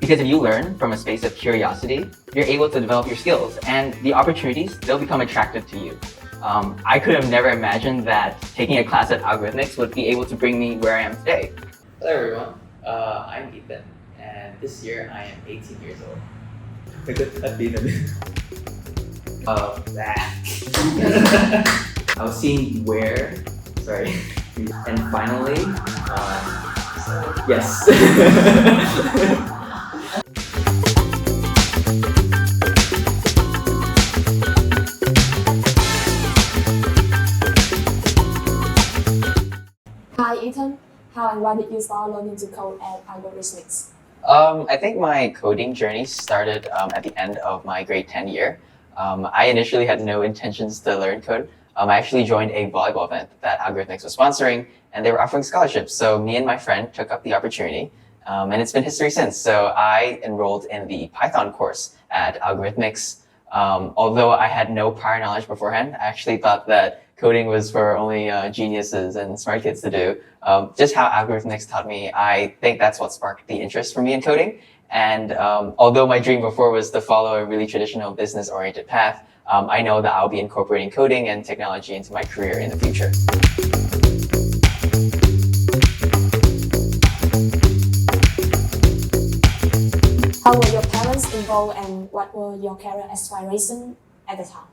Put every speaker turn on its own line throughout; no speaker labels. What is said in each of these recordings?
Because if you learn from a space of curiosity, you're able to develop your skills, and the opportunities, they'll become attractive to you. I could have never imagined that taking a class at Algorithmics would be able to bring me where I am today.
Hello everyone, I'm Ethan, and this year I am 18 years old. I was seeing where, and finally, yes.
Hi Ethan, how and why did you start learning to code at Algorithmics?
I think my coding journey started at the end of my grade 10 year. I initially had no intentions to learn code. I actually joined a volleyball event that Algorithmics was sponsoring, and they were offering scholarships. So me and my friend took up the opportunity, and it's been history since. So I enrolled in the Python course at Algorithmics. Although I had no prior knowledge beforehand, I actually thought that coding was for only geniuses and smart kids to do. Just how Algorithmics taught me, I think that's what sparked the interest for me in coding. And although my dream before was to follow a really traditional business-oriented path, I know that I'll be incorporating coding and technology into my career in the future.
How were your parents involved and what were your career aspirations at the time?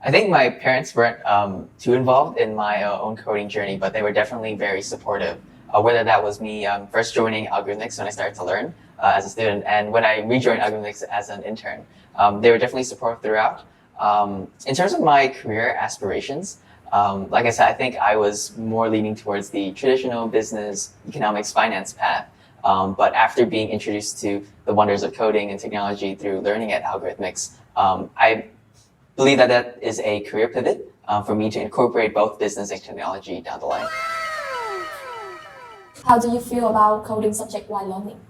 I think my parents weren't too involved in my own coding journey, but they were definitely very supportive. Whether that was me first joining Algorithmics when I started to learn as a student, and when I rejoined Algorithmics as an intern, they were definitely supportive throughout. In terms of my career aspirations, like I said, I think I was more leaning towards the traditional business, economics, finance path. But after being introduced to the wonders of coding and technology through learning at Algorithmics, I believe that that is a career pivot for me to incorporate both business and technology down the line.
How do you feel about coding subject while learning?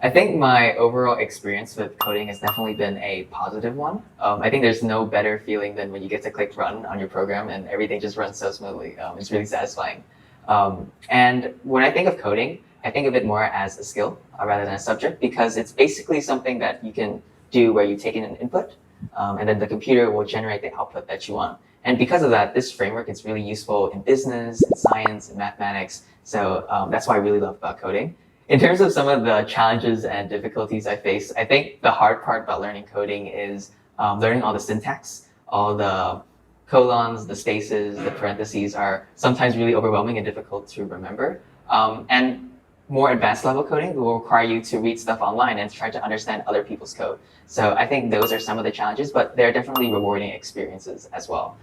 I think my overall experience with coding has definitely been a positive one. I think there's no better feeling than when you get to click run on your program and everything just runs so smoothly. It's really satisfying. And when I think of coding, I think of it more as a skill rather than a subject, because it's basically something that you can do where you take in an input and then the computer will generate the output that you want. And because of that, this framework is really useful in business, in science, in mathematics. So that's what I really love about coding. In terms of some of the challenges and difficulties I face, I think the hard part about learning coding is learning all the syntax. All the colons, the spaces, the parentheses are sometimes really overwhelming and difficult to remember. And more advanced level coding will require you to read stuff online and try to understand other people's code. So I think those are some of the challenges, but they're definitely rewarding experiences as well.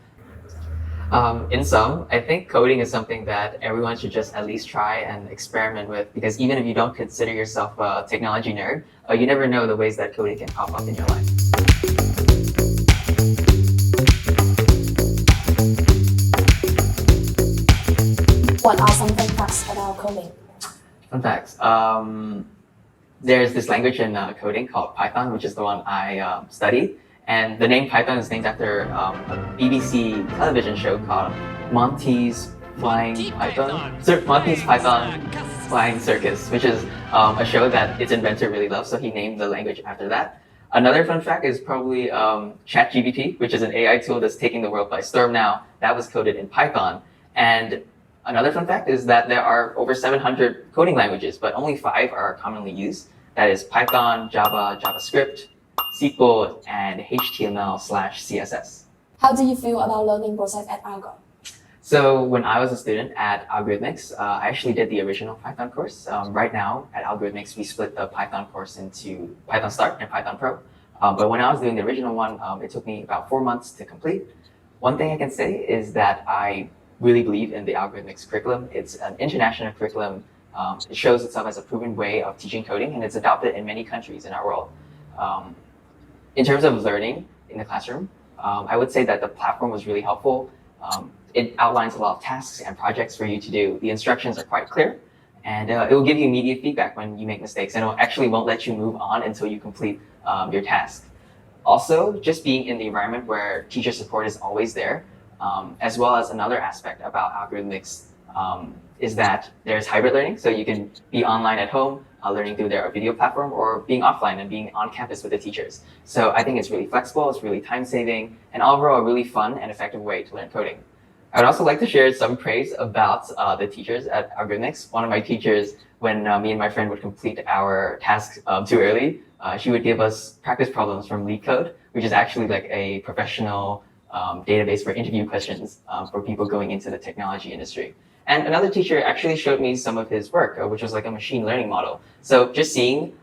In sum, I think coding is something that everyone should just at least try and experiment with, because even if you don't consider yourself a technology nerd, you never know the ways that coding can pop up in your life.
What are some fun facts about coding?
Fun facts. There's this language in coding called Python, which is the one I studied. And the name Python is named after a BBC television show called Monty's Flying Python Flying Circus, which is a show that its inventor really loves, so he named the language after that. Another fun fact is probably ChatGPT, which is an AI tool that's taking the world by storm now. That was coded in Python. And another fun fact is that there are over 700 coding languages, but only 5 are commonly used. That is Python, Java, JavaScript, SQL, and HTML/CSS.
How do you feel about learning process at Algo?
So when I was a student at Algorithmics, I actually did the original Python course. Right now at Algorithmics, we split the Python course into Python Start and Python Pro. But when I was doing the original one, it took me about 4 months to complete. One thing I can say is that I really believe in the Algorithmics curriculum. It's an international curriculum. It shows itself as a proven way of teaching coding, and it's adopted in many countries in our world. In terms of learning in the classroom, I would say that the platform was really helpful. It outlines a lot of tasks and projects for you to do. The instructions are quite clear, and it will give you immediate feedback when you make mistakes, and it actually won't let you move on until you complete your task. Also, just being in the environment where teacher support is always there, as well as another aspect about Algorithmics is that there's hybrid learning, so you can be online at home, learning through their video platform, or being offline and being on campus with the teachers. So I think it's really flexible, it's really time-saving, and overall a really fun and effective way to learn coding. I would also like to share some praise about the teachers at Algorithmics. One of my teachers, when me and my friend would complete our tasks too early, she would give us practice problems from LeetCode, which is actually like a professional database for interview questions for people going into the technology industry. And another teacher actually showed me some of his work, which was like a machine learning model. So just seeing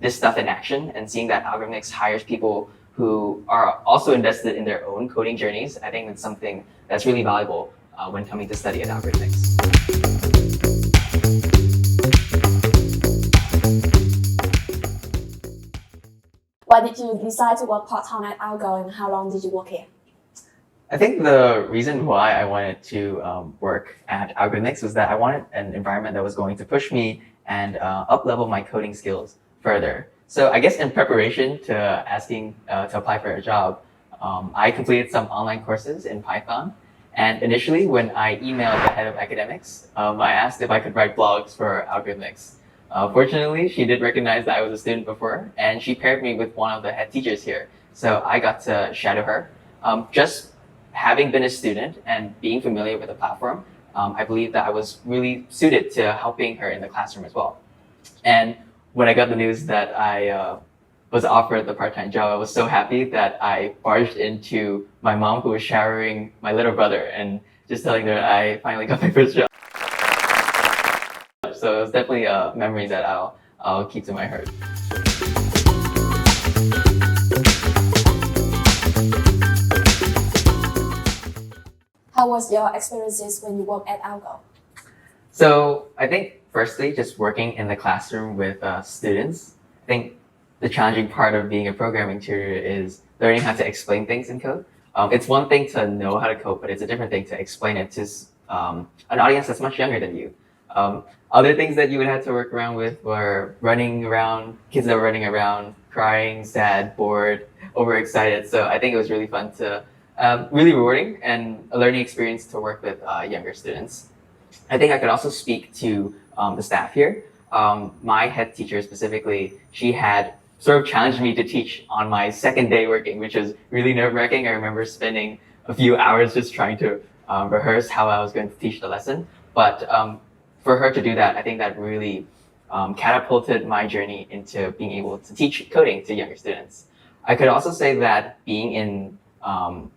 this stuff in action and seeing that Algorithmics hires people who are also invested in their own coding journeys, I think it's something that's really valuable when coming to study at Algorithmics.
Why did you decide to work part-time at Algo, and how long did you work here?
I think the reason why I wanted to work at Algorithmics was that I wanted an environment that was going to push me and up-level my coding skills further. So I guess in preparation to asking to apply for a job, I completed some online courses in Python. And initially, when I emailed the head of academics, I asked if I could write blogs for Algorithmics. Fortunately, she did recognize that I was a student before, and she paired me with one of the head teachers here. So I got to shadow her. Just having been a student and being familiar with the platform, I believe that I was really suited to helping her in the classroom as well. And when I got the news that I was offered the part-time job, I was so happy that I barged into my mom, who was showering my little brother, and just telling her I finally got my first job. So it was definitely a memory that I'll keep to my heart.
How was your experiences when you worked at Algo?
So I think firstly, just working in the classroom with students, I think the challenging part of being a programming tutor is learning how to explain things in code. It's one thing to know how to code, but it's a different thing to explain it to an audience that's much younger than you. Other things that you would have to work around with were running around, kids that were running around, crying, sad, bored, overexcited. So I think it was really fun to, really rewarding and a learning experience to work with younger students. I think I could also speak to the staff here. My head teacher specifically, she had sort of challenged me to teach on my second day working, which was really nerve-wracking. I remember spending a few hours just trying to rehearse how I was going to teach the lesson. But for her to do that, I think that really catapulted my journey into being able to teach coding to younger students. I could also say that being in an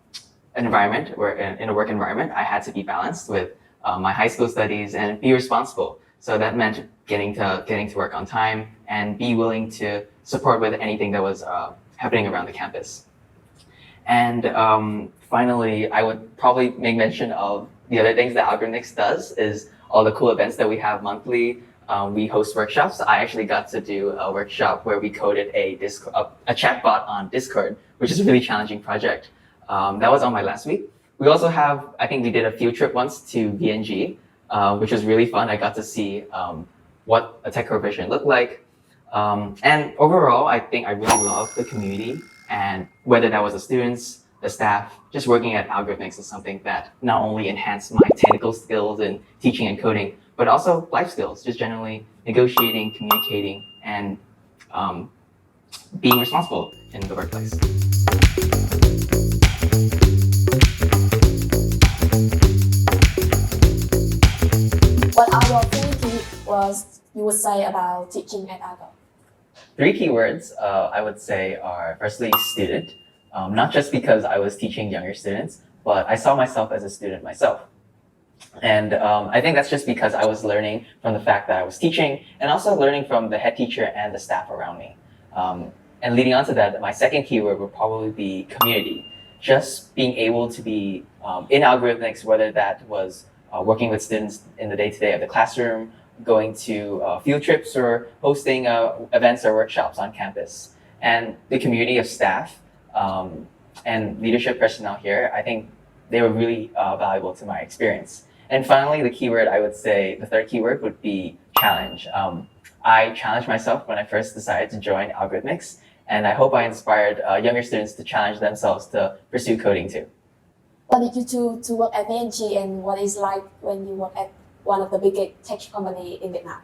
environment, or in a work environment, I had to be balanced with my high school studies and be responsible. So that meant getting to work on time and be willing to support with anything that was happening around the campus. And finally, I would probably make mention of the other things that Algorithmics does is all the cool events that we have monthly. We host workshops. I actually got to do a workshop where we coded a chatbot on Discord, which is a really challenging project. That was on my last week. We also have, I think we did a field trip once to VNG, which was really fun. I got to see what a tech corporation looked like. And overall, I think I really love the community, and whether that was the students, the staff, just working at Algorithmics is something that not only enhanced my technical skills in teaching and coding, but also life skills, just generally negotiating, communicating, and being responsible in the workplace.
What are your 3 key words you would say about teaching at Algo?
3 keywords I would say are firstly student, not just because I was teaching younger students, but I saw myself as a student myself. And I think that's just because I was learning from the fact that I was teaching and also learning from the head teacher and the staff around me. And leading on to that, my second keyword would probably be community. Just being able to be in Algorithmics, whether that was working with students in the day-to-day of the classroom, going to field trips, or hosting events or workshops on campus. And the community of staff and leadership personnel here, I think they were really valuable to my experience. And finally, the keyword I would say, the third keyword would be challenge. I challenged myself when I first decided to join Algorithmics, and I hope I inspired younger students to challenge themselves to pursue coding too.
What did you do to work at VNG, and what is like when you work at one of the biggest tech company in Vietnam?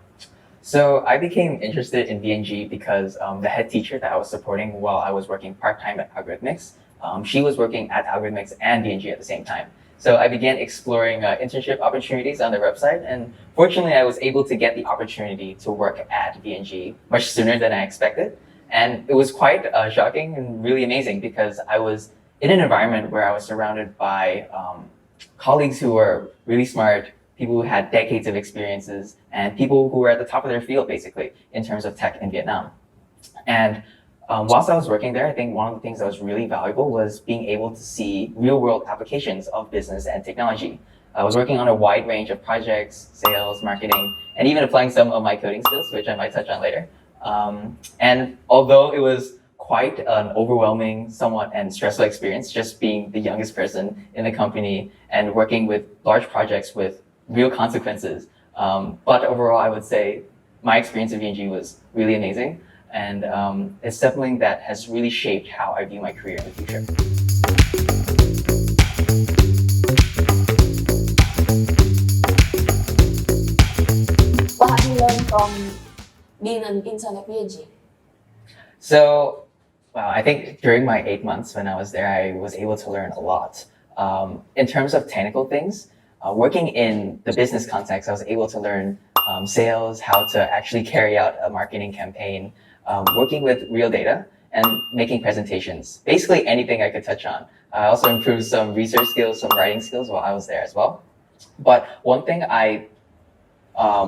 So I became interested in VNG because the head teacher that I was supporting while I was working part-time at Algorithmics, she was working at Algorithmics and VNG at the same time. So I began exploring internship opportunities on their website, and fortunately I was able to get the opportunity to work at VNG much sooner than I expected. And it was quite shocking and really amazing because I was in an environment where I was surrounded by colleagues who were really smart, people who had decades of experiences, and people who were at the top of their field, basically, in terms of tech in Vietnam. And whilst I was working there, I think one of the things that was really valuable was being able to see real-world applications of business and technology. I was working on a wide range of projects, sales, marketing, and even applying some of my coding skills, which I might touch on later. And although it was quite an overwhelming, somewhat and stressful experience, just being the youngest person in the company and working with large projects with real consequences. But overall, I would say my experience at VNG was really amazing. And it's something that has really shaped how I view my career in the future.
What have you learned from being an intern at VNG?
So, wow, I think during my 8 months when I was there, I was able to learn a lot. In terms of technical things, working in the business context, I was able to learn sales, how to actually carry out a marketing campaign, working with real data, and making presentations. Basically anything I could touch on. I also improved some research skills, some writing skills while I was there as well. But one thing I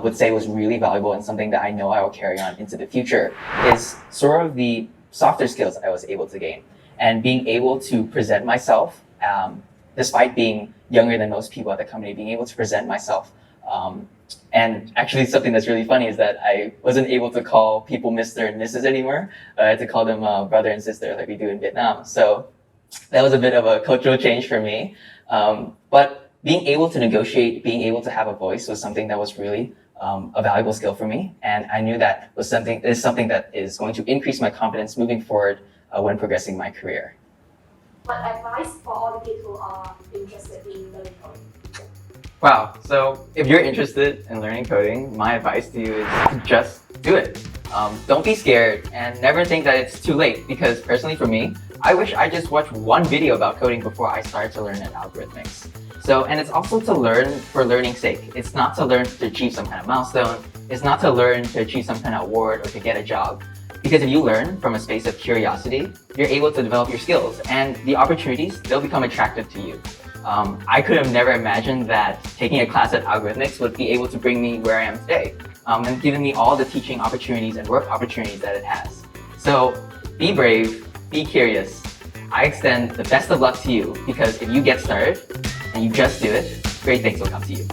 would say was really valuable and something that I know I will carry on into the future is sort of the softer skills I was able to gain. And being able to present myself, despite being younger than most people at the company, being able to present myself. And actually something that's really funny is that I wasn't able to call people Mr. and Mrs. anymore. I had to call them brother and sister like we do in Vietnam. So that was a bit of a cultural change for me. But being able to negotiate, being able to have a voice was something that was really a valuable skill for me. And I knew that was something that is going to increase my confidence moving forward when progressing my career.
What advice for all the kids who are interested in learning coding?
Wow, so if you're interested in learning coding, my advice to you is to just do it. Don't be scared and never think that it's too late, because personally for me, I wish I just watched one video about coding before I started to learn at Algorithmics. So, and it's also to learn for learning's sake. It's not to learn to achieve some kind of milestone. It's not to learn to achieve some kind of award or to get a job. Because if you learn from a space of curiosity, you're able to develop your skills, and the opportunities, they'll become attractive to you. I could have never imagined that taking a class at Algorithmics would be able to bring me where I am today, and giving me all the teaching opportunities and work opportunities that it has. So be brave, be curious. I extend the best of luck to you, because if you get started and you just do it, great things will come to you.